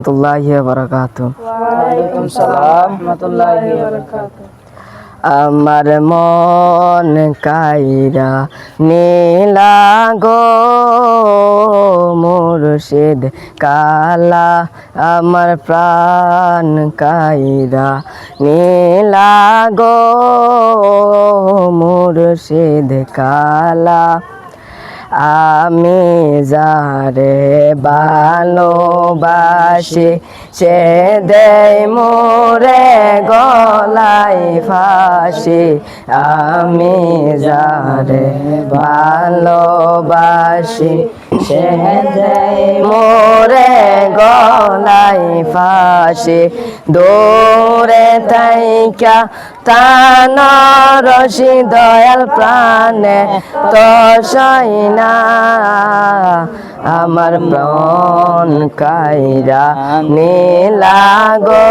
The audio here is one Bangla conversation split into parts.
রাহমাতুল্লাহি ওয়া বারাকাতুহু। ওয়ালাইকুম সালাম রাহমাতুল্লাহি ওয়া বারাকাতুহু। আমার মন কাইরা নীলা গো মুর্শিদ কালা, আমার প্রাণ কাইরা নীলা গো মুর্শিদ কালা। আমি যারে ভালোবাসি সে দেয় মোরে গলায় ফাঁসি। আমি যারে ভালোবাসি সে দেয় মোরে গলায় ফাঁসি। দূরে তাইকা টান রশি দয়াল প্রাণে তো সইনা, আমার প্রাণ কাইরা নীলা গো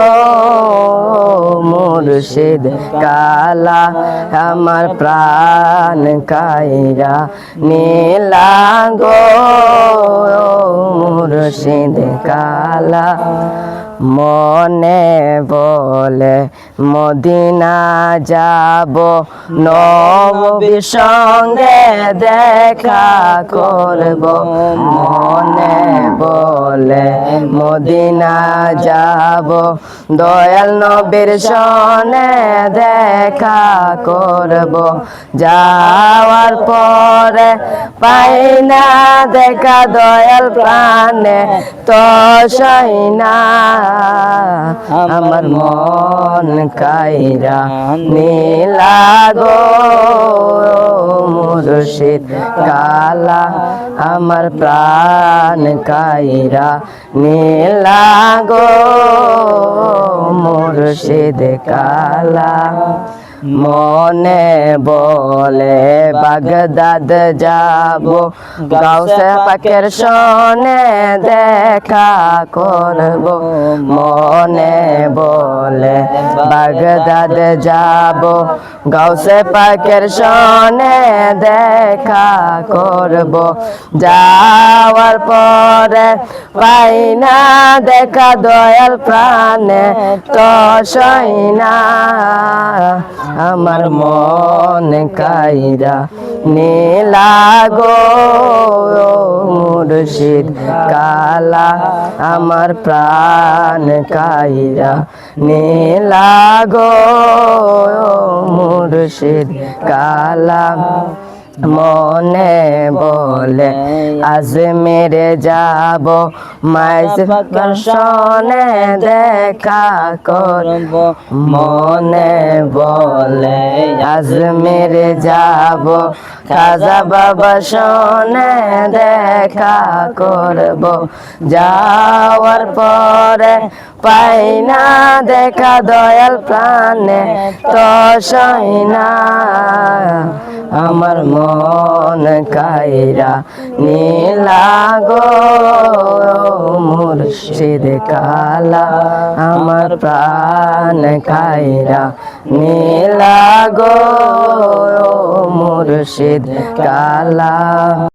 মুর্শিদ কালা, আমার প্রাণ কাইরা নীলা গো মুর্শিদ কালা। মনে বলে মদিনা যাব, নবীর সঙ্গে দেখা করব। মনে বলে মদিনা যাব, দয়াল নবীর সনে দেখা করব। যাওয়ার পরে পাই না দেখা দয়াল প্রাণে তো সইনা, আমার মন কাইরা নীলা গো মুর্শিদ কালা, আমার প্রাণ কাইরা নীলা গো মুর্শিদ কালা। মনে বলে বাগদাদ যাব, গাউসে পাকের সনে দেখা করব। মনে বলে বাগদাদ যাব, গাউসে পাকের সনে দেখা করব। যাওয়ার পরে পাই না দেখা দয়াল প্রাণে তো সইনা, আমার মন কাইরা নীলা গো মুর্শিদ কালা, আমার প্রাণ কাইরা নীলা গো মুর্শিদ কালা। মনে বলে আজমেরে যাব, মাইজবাকার সনে দেখা করব। মনে বলে আজমেরে যাব, খাজা বাবা সনে দেখা করব। যাওয়ার পরে পাই না দেখা দয়াল প্রাণে তো সইনা, আমার মন কাইরা নীলা গো মুর্শিদ কালা, আমার প্রাণ কাইরা নীলা গো মুর্শিদ কালা।